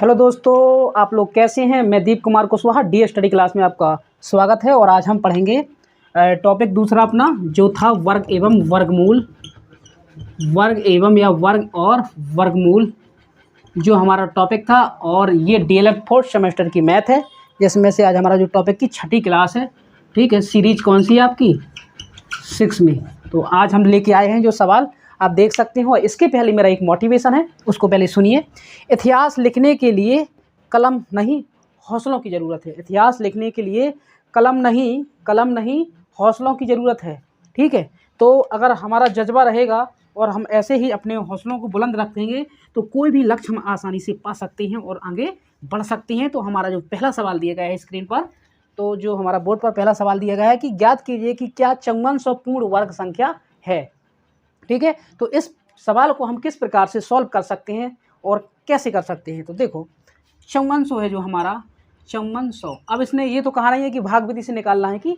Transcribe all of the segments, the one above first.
Hello दोस्तों, आप लोग कैसे हैं। मैं Deep Kumar Kushwaha D study class में आपका स्वागत है। और आज हम पढ़ेंगे टॉपिक दूसरा अपना जो था वर्ग एवं वर्गमूल। वर्ग एवं या वर्ग और वर्गमूल जो हमारा टॉपिक था, और ये डीएलएड फोर्थ सेमेस्टर की मैथ है, जिसमें से आज हमारा जो टॉपिक की छठी क्लास है। ठीक है, सीरीज कौन सी है आपकी 6 में। तो आज हम लेके आए हैं जो सवाल आप देख सकते हो। इसके पहले मेरा एक मोटिवेशन है, उसको पहले सुनिए। इतिहास लिखने के लिए कलम नहीं हौसलों की ज़रूरत है। इतिहास लिखने के लिए कलम नहीं हौसलों की ज़रूरत है। ठीक है, तो अगर हमारा जज्बा रहेगा और हम ऐसे ही अपने हौसलों को बुलंद रखेंगे तो कोई भी लक्ष्य हम आसानी से पा सकते हैं और आगे बढ़ सकते हैं। तो हमारा जो पहला सवाल दिया गया है स्क्रीन पर, तो जो हमारा बोर्ड पर पहला सवाल दिया गया है कि ज्ञात कीजिए कि क्या 5400 पूर्ण वर्ग संख्या है। ठीक है, तो इस सवाल को हम किस प्रकार से सॉल्व कर सकते हैं और कैसे कर सकते हैं। तो देखो 5400 है जो हमारा 5400। अब इसने ये तो कहा नहीं है कि भाग विधि से निकालना है कि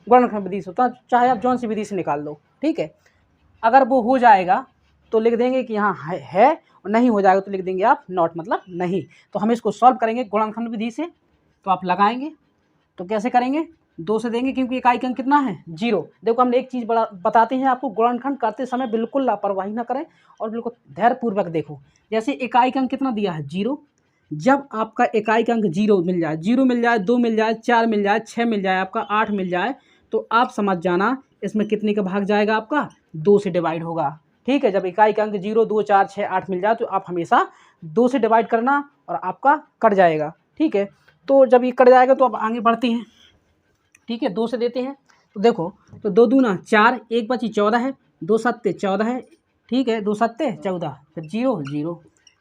गुणनखंड विधि से, तो चाहे आप जौन सी विधि से निकाल लो। ठीक है, अगर वो हो जाएगा तो लिख देंगे कि हाँ है, और नहीं हो जाएगा तो लिख देंगे आप नॉट, मतलब नहीं। तो हम इसको सॉल्व करेंगे गुणनखंड विधि से। तो आप लगाएंगे तो कैसे करेंगे, 2 से देंगे क्योंकि इकाई अंक कितना है 0। देखो हम एक चीज़ बताते हैं आपको, गुणनखंड करते समय बिल्कुल लापरवाही ना करें और बिल्कुल धैर्यपूर्वक देखो। जैसे इकाई अंक कितना दिया है 0, जब आपका इकाई अंक 0 मिल जाए, 0 मिल जाए, 2 मिल जाए, 4 मिल जाए, 6 मिल जाए, आपका 8 मिल जाए, तो आप समझ जाना इसमें कितने का भाग जाएगा, आपका 2 से डिवाइड होगा। ठीक है, जब इकाई अंक 0, 2, 4, 6, 8 मिल जाए तो आप हमेशा 2 से डिवाइड करना और आपका कट जाएगा। ठीक है, तो जब ये कट जाएगा तो अब आगे बढ़ते हैं। ठीक है, 2 से देते हैं तो देखो, तो 2 दूना 4, 1 बची 14 है, 2 सत्ते 14 है। ठीक है, 2 सत्ते 14, फिर 0 0,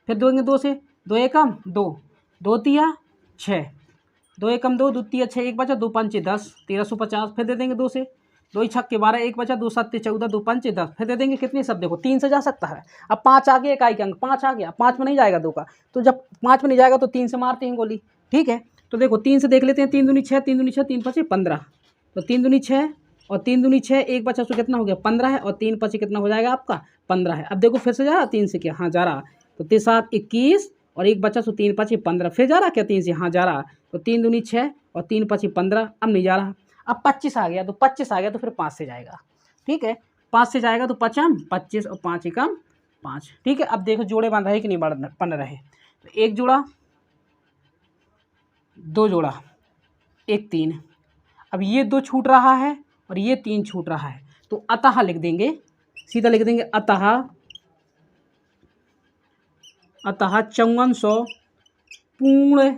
फिर देंगे 2 से, 2 एकम 2, 2 तिया 6, 2 एकम 2, 2 तिया 6, 1 बचा, 2 पंचे 10, 1350। फिर दे देंगे 2 से, 2 छक्के 12, 1 बचा, 2 सत्ते 14, 2 पंचे 10। फिर दे देंगे कितने, सब देखो 3 से जा सकता है। अब 5 आ गया, इकाई अंक 5 आ गया, 5 में नहीं जाएगा 2 का, तो जब 5 में नहीं जाएगा तो 3 से मारते हैं गोली। ठीक है, तो देखो 3 से देख लेते हैं, 3 दूनी 6, 3 दूनी 6, 3 पचे 15, तो 3 दूनी 6 और 3 दूनी 6, 1 बचा तो कितना हो गया 15 है, और 3 पचे कितना हो जाएगा आपका 15 है। अब देखो फिर से जा रहा 3 से, क्या हाँ जा रहा, तो 3 7 21 और 1 बचा तो 3 पचे 15, फिर जा रहा क्या 3 से, हाँ जा रहा, तो 3 दूनी 6 और 3 पचे 15, अब नहीं जा रहा। अब 25 आ गया, तो 25 आ गया तो फिर 5 से जाएगा। ठीक है, 5 से जाएगा तो 5 25 और 5 एकम 5। ठीक है, अब देखो जोड़े बन रहे कि नहीं बन रहे, तो 1 जोड़ा, 2 जोड़ा, 1 3। अब ये 2 छूट रहा है और ये 3 छूट रहा है, तो अतः लिख देंगे, सीधा लिख देंगे अतः 5400 पूर्ण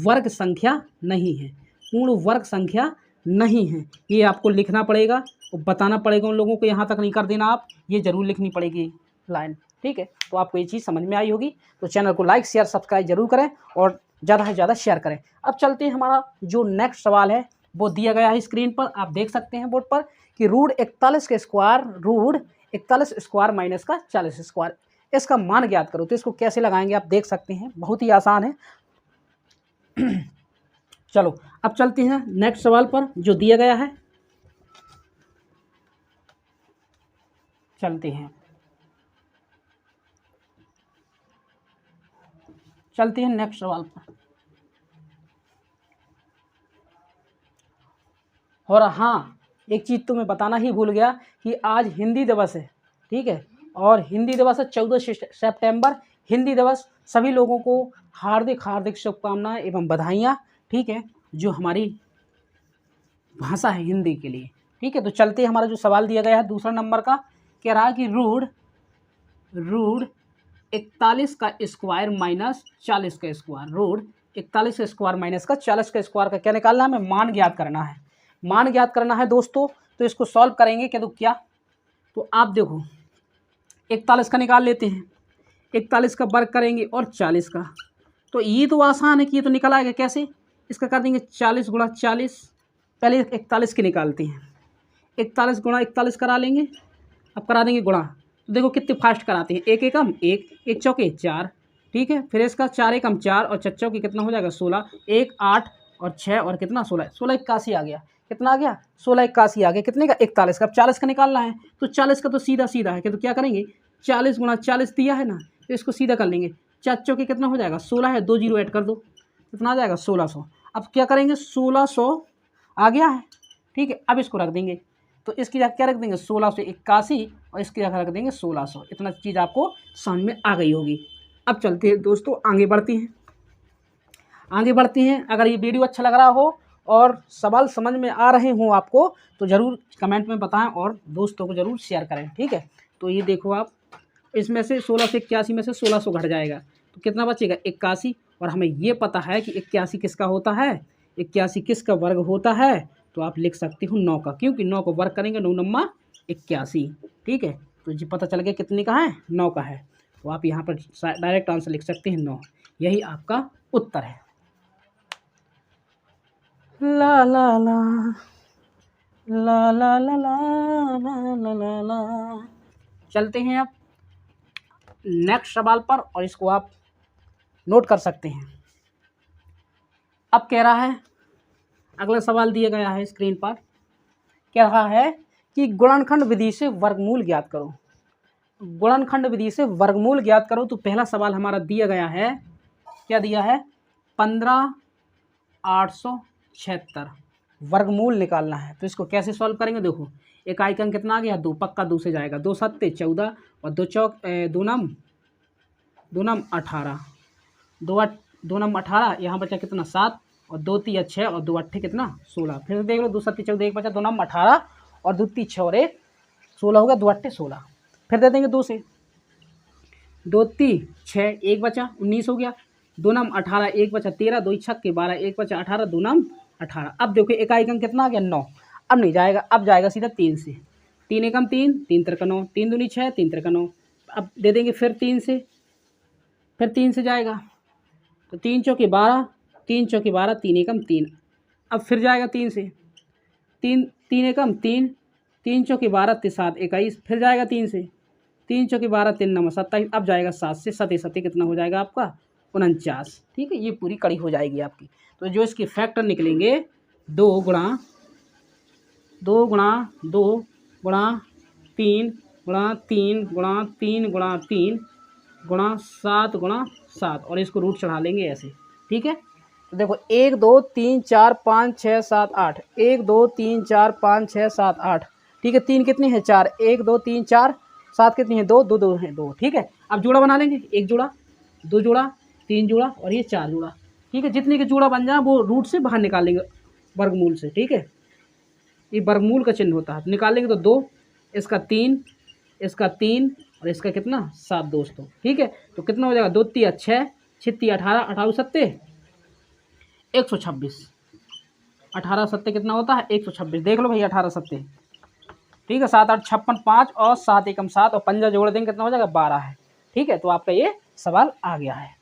वर्ग संख्या नहीं है। पूर्ण वर्ग संख्या नहीं है, ये आपको लिखना पड़ेगा और बताना पड़ेगा उन लोगों को। यहाँ तक नहीं कर देना आप, ये ज़रूर लिखनी पड़ेगी लाइन। ठीक है, तो आपको ये चीज़ समझ में आई होगी। तो चैनल को लाइक शेयर सब्सक्राइब जरूर करें और ज़्यादा से ज़्यादा शेयर करें। अब चलते हैं, हमारा जो नेक्स्ट सवाल है वो दिया गया है स्क्रीन पर, आप देख सकते हैं बोर्ड पर कि रूट 41 के स्क्वायर, रूट 41 स्क्वायर माइनस का 40 स्क्वायर, इसका मान ज्ञात करो। तो इसको कैसे लगाएंगे आप देख सकते हैं, बहुत ही आसान है। चलो अब चलते हैं नेक्स्ट सवाल पर जो दिया गया है, चलते हैं नेक्स्ट सवाल पर। और हाँ, एक चीज़ तो मैं बताना ही भूल गया कि आज हिंदी दिवस है। ठीक है, और हिंदी दिवस है 14 सितंबर, हिंदी दिवस। सभी लोगों को हार्दिक हार्दिक शुभकामनाएं एवं बधाइयाँ। ठीक है, जो हमारी भाषा है हिंदी के लिए। ठीक है, तो चलते हमारा जो सवाल दिया गया है दूसरा नंबर का, कह रहा है कि रूट 41 का स्क्वायर माइनस 40 का स्क्वायर, रूट 41 का स्क्वायर माइनस का 40 का स्क्वायर का क्या निकालना है, हमें मान ज्ञात करना है। मान ज्ञात करना है दोस्तों, तो इसको सॉल्व करेंगे क्या, तो क्या, तो आप देखो 41 का निकाल लेते हैं, 41 का वर्ग करेंगे और 40 का, तो ये तो आसान है कि ये तो निकल आएगा। कैसे, इसका कर देंगे 40 गुणा 40, पहले 41 की निकालते हैं, 41 गुणा 41 करा लेंगे, अब करा देंगे गुणा। तो देखो कितने फास्ट कराते हैं, 1 एकम 1, 1 चौके 4। ठीक है, फिर इसका 4 एकम 4 और 4 चौके कितना हो जाएगा 16, 1 8 और 6 और कितना 16, 16 81 आ गया। कितना आ गया 16 81 आ गया, कितने का 41 का। अब 40 का निकालना है, तो 40 का तो सीधा सीधा है कि, तो क्या करेंगे 40 गुणा 40 दिया है ना, तो इसको सीधा कर लेंगे, 4 चौके कितना हो जाएगा 16 है, 2 जीरो ऐड कर दो, कितना आ जाएगा 1600। अब क्या करेंगे 1600 आ गया है, ठीक है। अब इसको रख देंगे, तो इसकी जगह क्या रख देंगे 1681 और इसकी जगह रख देंगे 1600। इतना चीज़ आपको समझ में आ गई होगी। अब चलते हैं दोस्तों, आगे बढ़ती हैं। अगर ये वीडियो अच्छा लग रहा हो और सवाल समझ में आ रहे हों आपको तो ज़रूर कमेंट में बताएं और दोस्तों को ज़रूर शेयर करें, ठीक है। तो ये देखो आप, इसमें से 1681 में से 1600 घट जाएगा तो कितना बचेगा 81। और हमें ये पता है कि 81 किसका होता है, 81 किसका वर्ग होता है, तो आप लिख सकते हो 9 का, क्योंकि 9 को वर्ग करेंगे 9 नम्मा 81, ठीक है। तो जी पता चल गया कितने का है 9 का है, तो आप यहाँ पर डायरेक्ट आंसर लिख सकते हैं 9। यही आपका उत्तर है। ला ला ला ला ला ला ला ला ला ला। चलते हैं अब नेक्स्ट सवाल पर और इसको आप नोट कर सकते हैं। अब कह रहा है, अगला सवाल दिया गया है स्क्रीन पर, कह रहा है कि गुणनखंड विधि से वर्गमूल ज्ञात करो। गुणनखंड विधि से वर्गमूल ज्ञात करो। तो पहला सवाल हमारा दिया गया है, क्या दिया है 15876 वर्गमूल निकालना है। तो इसको कैसे सॉल्व करेंगे, देखो एक आइकन कितना आ गया 2, पक्का 2 से जाएगा, 2 सत्ते 14 और 2 चौक 2 नम 18, 2 नम 18, यहाँ बचा कितना 7 और 2 3 6 और 2 8 कितना 16। फिर देख लो 2 सत्ती 14, एक बचा 2 नम 18 और 2 3 6 और 1 16 हो गया, 2 8 16। फिर दे देंगे 2 से, 2 3 6 1 बचा 19 हो गया, 2 नम 18 1 बचा 13, 2 6 12 1 बचा 18, 2 नम 18। अब देखो एक आइकन कितना आ गया 9। अब नहीं जाएगा, अब जाएगा सीधा 3 से, 3 एकम 3, 3 तिरका 9, 3 दूनी 6, 3 तिरका 9। अब दे देंगे फिर 3 से, फिर 3 से जाएगा तो 3 चौके 12, 3 चौके 12, 3 एकम 3। अब फिर जाएगा 3 से, 3 एकम 3, 3 चौके 12 7 21। फिर जाएगा 3 से, 3 चौके 12 3 9 27। अब जाएगा 7 से, 7 7 कितना हो जाएगा आपका 49, ठीक है। ये पूरी कड़ी हो जाएगी आपकी। तो जो इसके फैक्टर निकलेंगे 2 गुणा 2 गुणा 2 गुणा 3 गुणा 3 गुणा 3 गुणा 3 गुणा 7 गुणा 7 और इसको रूट चढ़ा लेंगे ऐसे, ठीक है। तो देखो 1 2 3 4 5 6 7 8, 1 2 3 4 5 6 7 8, ठीक है। 3 कितनी है 4, 1 2 3 4, 7 कितनी है 2 2 2 है 2, ठीक है। अब जोड़ा बना लेंगे, 1 जोड़ा 2 जोड़ा 3 जोड़ा और ये 4 जोड़ा, ठीक है। जितने के जोड़ा बन जाए वो रूट से बाहर निकालेंगे वर्गमूल से, ठीक है। ये वर्गमूल का चिन्ह होता है, निकालेंगे तो 2, इसका 3, इसका 3 और इसका कितना 7 दोस्तों, ठीक है। तो कितना हो जाएगा 2 3 6 6 3 18, 18 सत्ते 126, 18 सत्ते कितना होता है 126। देख लो भाई 18 सत्ते, ठीक है। 7 8 56 5 और 7 एकम 7 और 5 जोड़ देंगे कितना हो जाएगा 12 है, ठीक है। तो आपका ये सवाल आ गया है।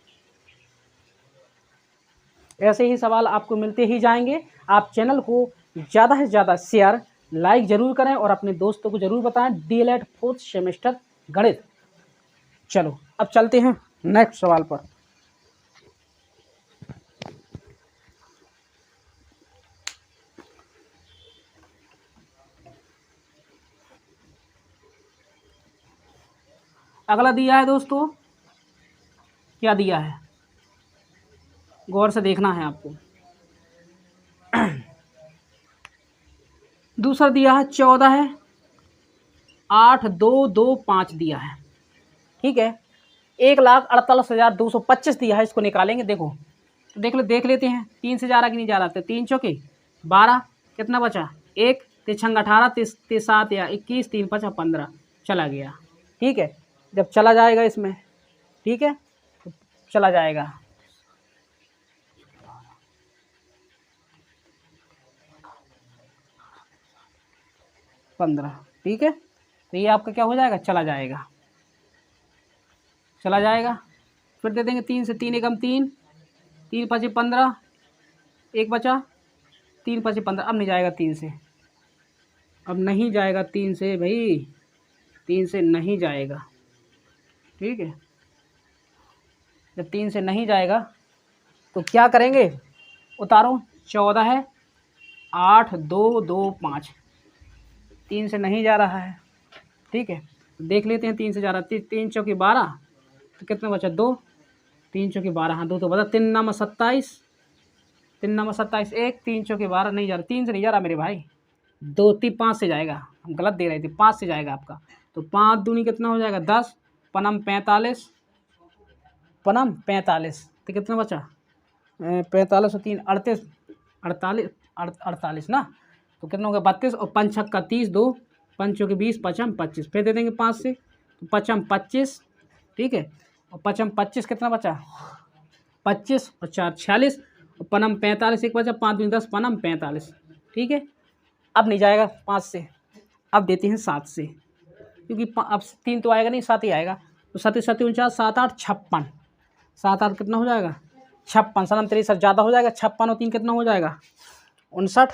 ऐसे ही सवाल आपको मिलते ही जाएंगे। आप चैनल को ज़्यादा से ज़्यादा शेयर लाइक ज़रूर करें और अपने दोस्तों को ज़रूर बताएं। DLED 4th सेमेस्टर गणित। चलो अब चलते हैं नेक्स्ट सवाल पर। अगला दिया है दोस्तों, क्या दिया है गौर से देखना है आपको। दूसरा दिया है 14 है, 8 2 2 5 दिया है, ठीक है। 1,48,225 दिया है, इसको निकालेंगे। देखो तो देख लेते हैं 3 से जा रहा कि नहीं जा रहा। तो 3 चौके 12 कितना बचा 1, 3 छंग 18, 3 7 या 21, 3 5 15 चला गया, ठीक है। जब चला जाएगा इसमें, ठीक है, तो चला जाएगा 15, ठीक है। तो ये आपका क्या हो जाएगा चला जाएगा। फिर दे देंगे 3 से, 3 एकम 3, 3 5 15, 1 बचा 3 5 15। अब नहीं जाएगा 3 से, अब नहीं जाएगा 3 से भाई, 3 से नहीं जाएगा, ठीक है। जब 3 से नहीं जाएगा तो क्या करेंगे, उतारो 14 है, 8 2 2 5, 3 से नहीं जा रहा है, ठीक है। देख लेते हैं 3 से जा रहा है। 3 चौके 12 तो कितना बचा 2, 3 चौके 12, हाँ 2 तो बता, 3 नाम 27, 3 नाम 27, 1 3 चौके 12 नहीं जा रहा, 3 से नहीं जा रहा मेरे भाई, 2 3 5 से जाएगा, हम गलत दे रहे थे, 5 से जाएगा आपका। तो 5 दूनी कितना हो जाएगा 10, पनम 45, पनम 45, तो कितना बचा 45 और 3 38, 48 ना, तो कितना हो गया 32 और 5 छक्का 30, 2 5 के 20, 5 25, फिर दे देंगे 5 से, तो 5 25, ठीक है, और 5 25 कितना बचा 25 और 4 46 और पनम 45, एक बचा 5 दूनी 10, पनम 45, ठीक है। अब नहीं जाएगा 5 से, अब देते हैं 7 से, क्योंकि अब 3 तो आएगा नहीं, 7 ही आएगा, तो 7 7 49, 7 8 56, 7 8 कितना हो जाएगा 56, 7 63 ज़्यादा हो जाएगा, 56 और 3 कितना हो जाएगा 59,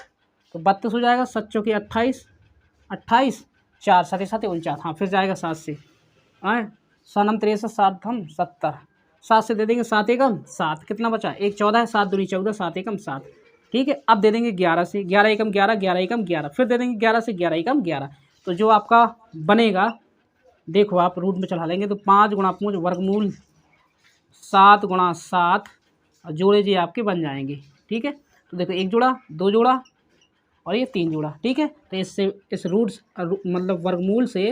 तो 32 हो जाएगा, 7 चौके 28, 28 4 7 7 49, हाँ फिर जाएगा 7 से, आए 7 63 7 हम 70, 7 से दे देंगे 7 एकम 7, कितना बचा 1 14 है, 7 दूनी 14, 7 एकम 7, ठीक है। अब दे देंगे 11 से, 11 एकम 11, 11 एकम 11, फिर दे देंगे 11 से, 11 एकम 11, तो जो आपका बनेगा देखो आप रूट में चढ़ा लेंगे, तो 5 गुणा 5 वर्गमूल 7 गुणा 7 और जोड़े जी आपके बन जाएंगे, ठीक है। तो देखो 1 जोड़ा 2 जोड़ा और ये 3 जोड़ा, ठीक है। तो इससे इस रूट्स मतलब वर्गमूल से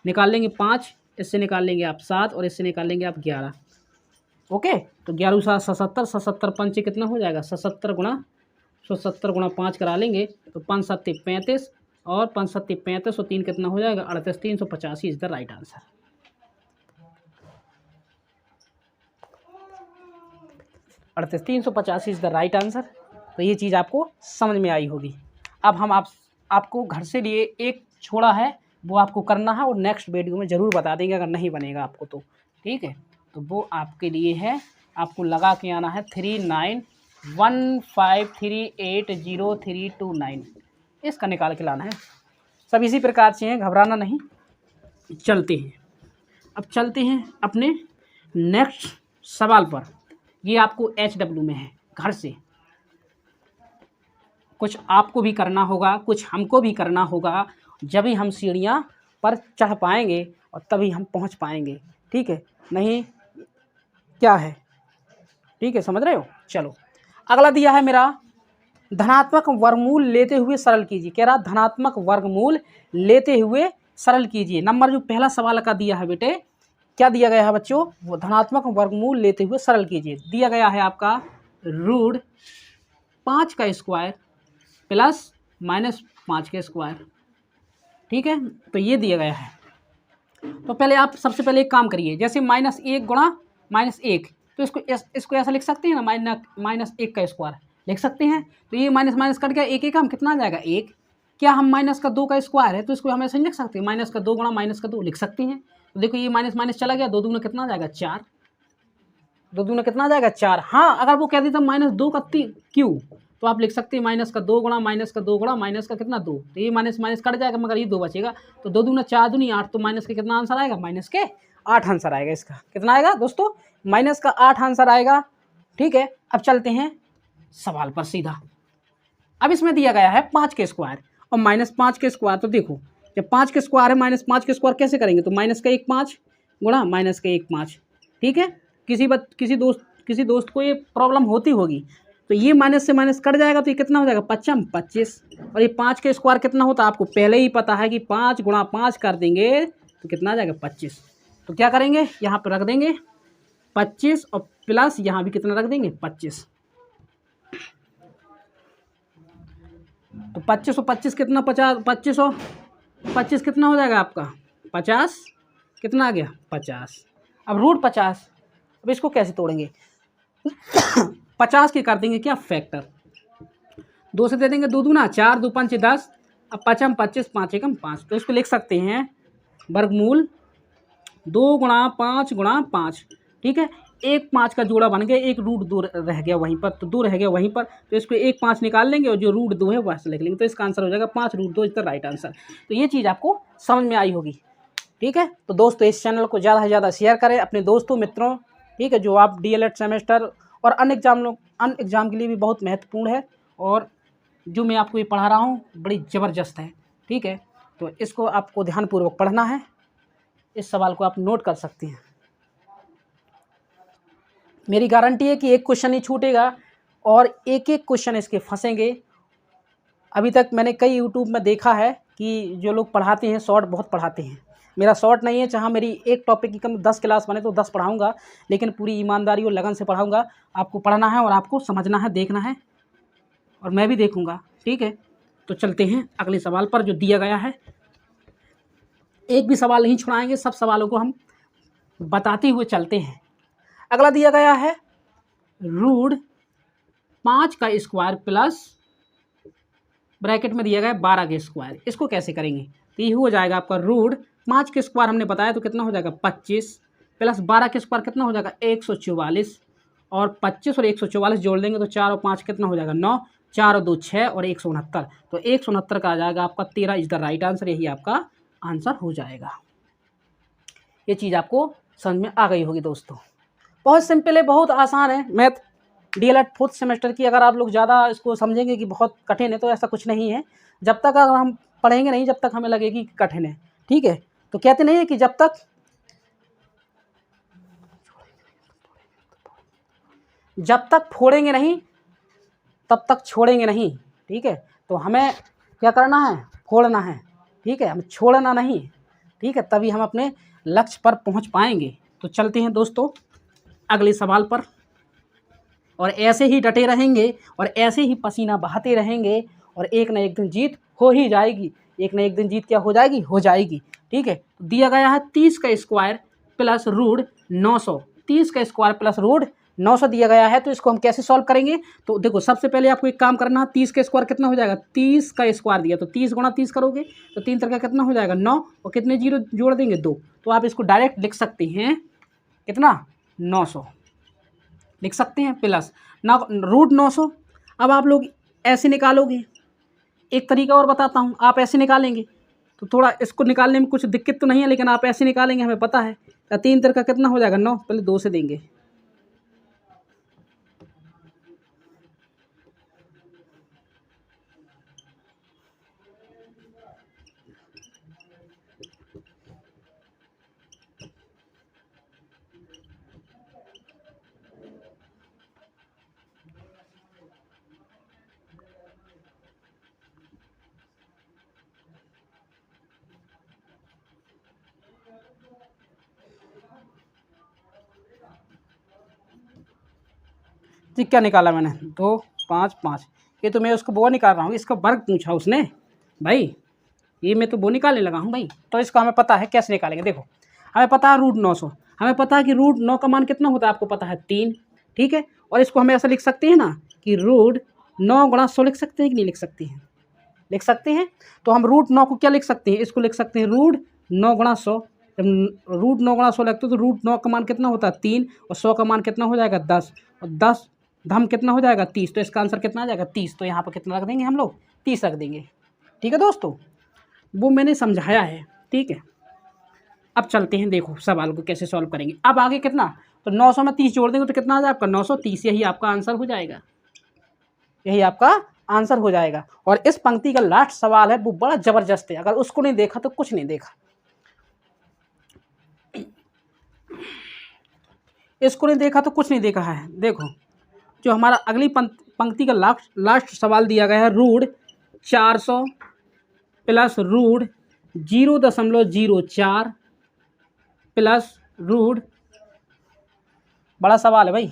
निकाल लेंगे 5, इससे निकाल लेंगे आप 7 और इससे निकाल लेंगे आप 11, ओके। तो 11 7 77, 77 पंचे कितना हो जाएगा 77 गुणा 5 करा लेंगे, तो 5 7 35 और 5 7 35 और 3 कितना हो जाएगा 38, 385 is the right answer. 38 385 is the right answer. तो ये चीज़ आपको समझ में आई होगी। अब हम आपको घर से लिए एक छोड़ा है, वो आपको करना है और नेक्स्ट वीडियो में ज़रूर बता देंगे अगर नहीं बनेगा आपको तो, ठीक है। तो वो आपके लिए है, आपको लगा के आना है 3915380329, इसका निकाल के लाना है। सब इसी प्रकार से हैं, घबराना नहीं। चलते हैं, अब चलते हैं अपने नेक्स्ट सवाल पर। ये आपको HW में है, घर से कुछ आपको भी करना होगा, कुछ हमको भी करना होगा, जब ही हम सीढ़ियाँ पर चढ़ पाएंगे और तभी हम पहुंच पाएंगे, ठीक है। नहीं क्या है, ठीक है, समझ रहे हो। चलो अगला दिया है मेरा, धनात्मक वर्गमूल लेते हुए सरल कीजिए। कह रहा धनात्मक वर्गमूल लेते हुए सरल कीजिए। नंबर जो पहला सवाल का दिया है बेटे, क्या दिया गया है बच्चों, वो धनात्मक वर्गमूल लेते हुए सरल कीजिए। दिया गया है आपका रूट 5 का स्क्वायर प्लस -5 का स्क्वायर, ठीक है। तो ये दिया गया है। तो पहले आप सबसे पहले एक काम करिए, जैसे -1 गुणा -1, तो इसको ऐसा लिख सकते हैं ना, -1 का स्क्वायर लिख सकते हैं। तो ये माइनस माइनस कट गया, एक हम कितना आ जाएगा 1। क्या हम -2 का स्क्वायर है तो इसको हम ऐसे नहीं लिख सकते, -2 गुणा -2 लिख सकते हैं। तो देखो ये माइनस माइनस चला गया, 2 दूना कितना आ जाएगा 4, 2 दूना कितना आ जाएगा 4। हाँ अगर वो कह देता -2 का क्यों, तो आप लिख सकते हैं -2 गुणा -2 गुणा कितना 2, तो ये माइनस माइनस कट जाएगा मगर ये 2 बचेगा। तो 2 दूना 4 दूनी 8, तो माइनस के कितना आंसर आएगा, -8 आंसर आएगा। इसका कितना आएगा दोस्तों, -8 आंसर आएगा, ठीक है। अब चलते हैं सवाल पर सीधा। अब इसमें दिया गया है 5 के स्क्वायर और -5 के स्क्वायर। तो देखो जब 5 के स्क्वायर है -5 के स्क्वायर कैसे करेंगे, तो -1 5 गुणा -1 5, ठीक है। किसी दोस्त को ये प्रॉब्लम होती होगी। तो ये माइनस से माइनस कट जाएगा, तो ये कितना हो जाएगा 5 25, और ये 5 के स्क्वायर कितना होता है आपको पहले ही पता है कि 5 गुणा 5 कर देंगे तो कितना आ जाएगा 25। तो क्या करेंगे, यहाँ पर रख देंगे 25 और प्लस यहाँ भी कितना रख देंगे 25। तो 25 और 25 कितना 50, 25 और 25 कितना हो जाएगा आपका 50, कितना आ गया 50। अब रूट 50, अब इसको कैसे तोड़ेंगे 50 के कर देंगे क्या फैक्टर, 2 से दे देंगे 2 दूना 4, 2 5 10, अब 5 25, 5 एकम 5। तो इसको लिख सकते हैं वर्गमूल 2 गुणा 5 गुणा 5, ठीक है। 1 5 का जोड़ा बन गया, एक रूट 2 रह गया वहीं पर, तो 2 रह गया वहीं पर, तो इसको 1 5 निकाल लेंगे और जो रूट 2 है वह से लिख लेंगे। तो इसका आंसर हो जाएगा 5 root 2 is the right answer. तो ये चीज़ आपको समझ में आई होगी, ठीक है। तो दोस्तों इस चैनल को ज़्यादा से ज़्यादा शेयर करें अपने दोस्तों मित्रों, ठीक है, जो आप DLED सेमेस्टर और अन्य एग्ज़ाम के लिए भी बहुत महत्वपूर्ण है, और जो मैं आपको ये पढ़ा रहा हूँ बड़ी ज़बरदस्त है, ठीक है। तो इसको आपको ध्यानपूर्वक पढ़ना है। इस सवाल को आप नोट कर सकते हैं। मेरी गारंटी है कि एक क्वेश्चन नहीं छूटेगा और एक एक क्वेश्चन इसके फंसेंगे। अभी तक मैंने कई यूट्यूब में देखा है कि जो लोग पढ़ाते हैं शॉर्ट बहुत पढ़ाते हैं। मेरा शॉर्ट नहीं है, चाहे मेरी एक टॉपिक की कम 10 क्लास बने तो 10 पढ़ाऊँगा, लेकिन पूरी ईमानदारी और लगन से पढ़ाऊँगा। आपको पढ़ना है और आपको समझना है, देखना है, और मैं भी देखूँगा। ठीक है, तो चलते हैं अगले सवाल पर जो दिया गया है। एक भी सवाल नहीं छुड़ाएंगे, सब सवालों को हम बताते हुए चलते हैं। अगला दिया गया है रूट 5 का स्क्वायर प्लस ब्रैकेट में दिया गया है 12 के स्क्वायर। इसको कैसे करेंगे? तो ये हो जाएगा आपका रूट 5 के स्क्वायर हमने बताया तो कितना हो जाएगा 25 प्लस 12 के स्क्वायर कितना हो जाएगा 144, और 25 और 144 जोड़ देंगे तो 4 और 5 कितना हो जाएगा 9, 4 और 2 6 और 169, तो 169 का आ जाएगा आपका 13 इज द राइट आंसर। यही आपका आंसर हो जाएगा। ये चीज़ आपको समझ में आ गई होगी दोस्तों। बहुत सिंपल है, बहुत आसान है मैथ। डीएलएड 4th सेमेस्टर की अगर आप लोग ज़्यादा इसको समझेंगे कि बहुत कठिन है तो ऐसा कुछ नहीं है। जब तक अगर हम पढ़ेंगे नहीं, जब तक हमें लगेगी कि कठिन है। ठीक है, तो कहते नहीं है कि जब तक फोड़ेंगे नहीं तब तक छोड़ेंगे नहीं। ठीक है, तो हमें क्या करना है? फोड़ना है। ठीक है, हमें छोड़ना नहीं। ठीक है, तभी हम अपने लक्ष्य पर पहुंच पाएंगे। तो चलते हैं दोस्तों अगले सवाल पर, और ऐसे ही डटे रहेंगे और ऐसे ही पसीना बहाते रहेंगे और एक न एक दिन जीत हो ही जाएगी। एक न एक दिन जीत क्या हो जाएगी? हो जाएगी। ठीक है, तो दिया गया है 30 का स्क्वायर प्लस रूट 900। 30 का स्क्वायर प्लस रूट 900 दिया गया है, तो इसको हम कैसे सॉल्व करेंगे? तो देखो, सबसे पहले आपको एक काम करना है। 30 का स्क्वायर कितना हो जाएगा? 30 का स्क्वायर दिया तो 30 गुणा 30 करोगे तो 3 तरह का कितना हो जाएगा 9, और कितने जीरो जोड़ देंगे 2। तो आप इसको डायरेक्ट लिख सकते हैं कितना 900 लिख सकते हैं प्लस ना रूट 900। अब आप लोग ऐसे निकालोगे, एक तरीका और बताता हूँ, आप ऐसे निकालेंगे तो थोड़ा इसको निकालने में कुछ दिक्कत तो नहीं है, लेकिन आप ऐसे निकालेंगे हमें पता है। 3 तरह का कितना हो जाएगा 9, पहले 2 से देंगे। जी क्या निकाला मैंने? 2 5 5। ये तो मैं उसको वो निकाल रहा हूँ, इसका वर्ग पूछा उसने भाई, ये मैं तो वो निकालने लगा हूँ भाई। तो इसको हमें पता है कैसे निकालेंगे। देखो, हमें पता है रूट 900, हमें पता है कि रूट 9 का मान कितना होता है, आपको पता है 3। ठीक है, और इसको हमें ऐसा लिख सकते हैं ना कि रूट 9 गुणा 100 लिख सकते हैं कि नहीं लिख सकते हैं? लिख सकते हैं। तो हम रूट 9 को क्या लिख सकते हैं? इसको लिख सकते हैं रूट 9 गुणा 100। जब रूट 9 गुणा 100 लगते तो रूट 9 का मान कितना होता है 3, और 100 का मान कितना हो जाएगा 10, और 10 धम कितना हो जाएगा 30। तो इसका आंसर कितना आ जाएगा 30। तो यहाँ पर कितना रख देंगे हम लोग? 30 रख देंगे। ठीक है दोस्तों, वो मैंने समझाया है। ठीक है, अब चलते हैं, देखो सवाल को कैसे सॉल्व करेंगे। अब आगे कितना? तो 900 में 30 जोड़ देंगे तो कितना आ जाएगा आपका 930। यही आपका आंसर हो जाएगा। यही आपका आंसर हो जाएगा। और इस पंक्ति का लास्ट सवाल है वो बड़ा जबरदस्त है, अगर उसको नहीं देखा तो कुछ नहीं देखा। इसको नहीं देखा तो कुछ नहीं देखा है। देखो, जो हमारा अगली पंक्ति का लास्ट सवाल दिया गया है root 400 plus root 0.04 plus root, बड़ा सवाल है भाई,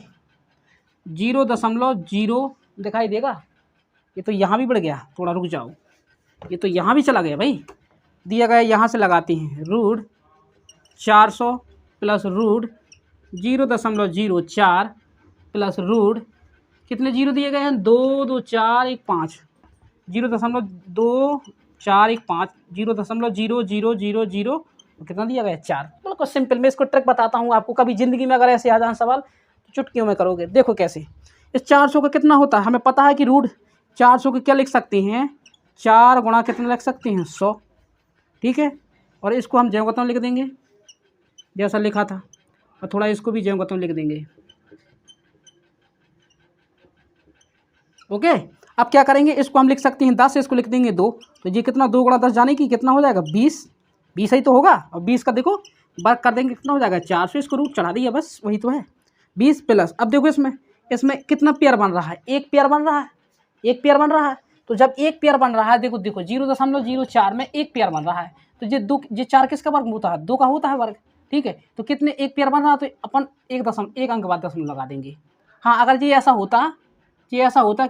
0.0 दिखाई देगा? ये तो यहाँ भी बढ़ गया, थोड़ा रुक जाओ, ये तो यहाँ भी चला गया भाई। दिया गया यहाँ से लगाते हैं root 400 plus root 0.04 plus root, कितने जीरो दिए गए हैं? 2 2 4 1 5, 0.2415, 0.0000, कितना दिया गया 4। बिल्कुल सिंपल। मैं इसको ट्रिक बताता हूँ आपको, कभी ज़िंदगी में अगर ऐसे आ जाए सवाल तो चुटकियों में करोगे। देखो कैसे, इस 400 का कितना होता है, हमें पता है कि रूट 400 के क्या लिख सकते हैं, 4 गुणा कितना लिख सकते हैं 100। ठीक है, और इसको हम जयगतम लिख देंगे जैसा लिखा था, और थोड़ा इसको भी जयगतम लिख देंगे। ओके, अब क्या करेंगे, इसको हम लिख सकते हैं 10, इसको लिख देंगे 2। तो ये कितना 2 गुणा 10 जाने की कितना हो जाएगा 20। 20 ही तो होगा, और 20 का देखो वर्क कर देंगे कितना हो जाएगा 400। इसको रूट चढ़ा दिया, बस वही तो है। 20 प्लस, अब देखो इसमें कितना पेयर बन रहा है, एक पेयर बन रहा है, एक पेयर बन रहा है। तो जब एक पेयर बन रहा है, देखो 0.04 में एक पेयर बन रहा है, तो ये 4 किसका वर्ग होता है, 2 का होता है वर्ग, ठीक है। तो कितने एक पेयर बन रहा है, तो अपन एक अंक बाद दशमलव लगा देंगे। हाँ, अगर ये ऐसा होता कि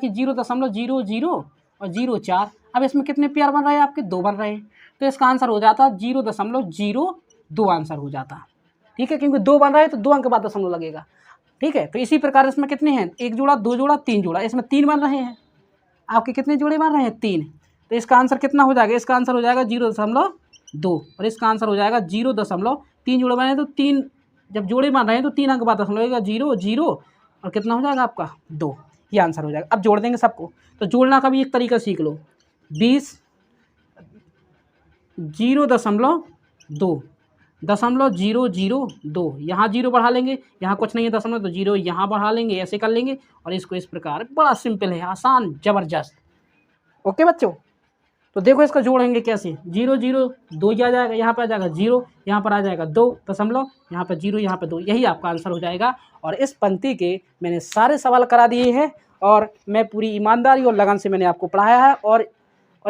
0.00 और 0.4, अब इसमें कितने पेयर बन रहे हैं आपके, 2 बन रहे हैं, तो इसका आंसर हो जाता 0.02 आंसर हो जाता, ठीक है, क्योंकि 2 बन रहा है तो 2 अंक बाद दशमलव लगेगा, ठीक है। तो इसी प्रकार इसमें कितने हैं, 1 जोड़ा, 2 जोड़ा, 3 जोड़ा, इसमें 3 बन रहे हैं, आपके कितने जोड़े बन रहे हैं, 3। तो इसका आंसर कितना हो जाएगा, इसका आंसर हो जाएगा 0.2 और इसका आंसर हो जाएगा 0.3 जोड़े बने तो 3, जब जोड़े बन रहे हैं तो 3 अंक बाद दशमलव लगेगा, 0 0 और कितना हो जाएगा आपका 2, ये आंसर हो जाएगा। अब जोड़ देंगे सबको, तो जोड़ना का भी एक तरीका सीख लो, 20 0.2 यहाँ 0 बढ़ा लेंगे, यहाँ कुछ नहीं है दशमलव, तो 0 यहाँ बढ़ा लेंगे, ऐसे कर लेंगे और इसको इस प्रकार, बड़ा सिंपल है, आसान, ज़बरदस्त। ओके बच्चों, तो देखो इसका जोड़ेंगे कैसे, 0 0 2 आ जाएगा, यहाँ पर आ जाएगा 0, यहाँ पर आ जाएगा 2 दशमलव, यहाँ पर 0, यहाँ पर 2, यही आपका आंसर हो जाएगा। और इस पंक्ति के मैंने सारे सवाल करा दिए हैं और मैं पूरी ईमानदारी और लगन से मैंने आपको पढ़ाया है। और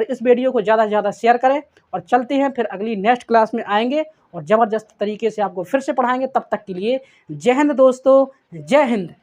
इस वीडियो को ज़्यादा से ज़्यादा शेयर करें और चलते हैं, फिर अगली नेक्स्ट क्लास में आएंगे और ज़बरदस्त तरीके से आपको फिर से पढ़ाएंगे। तब तक के लिए जय हिंद दोस्तों, जय हिंद।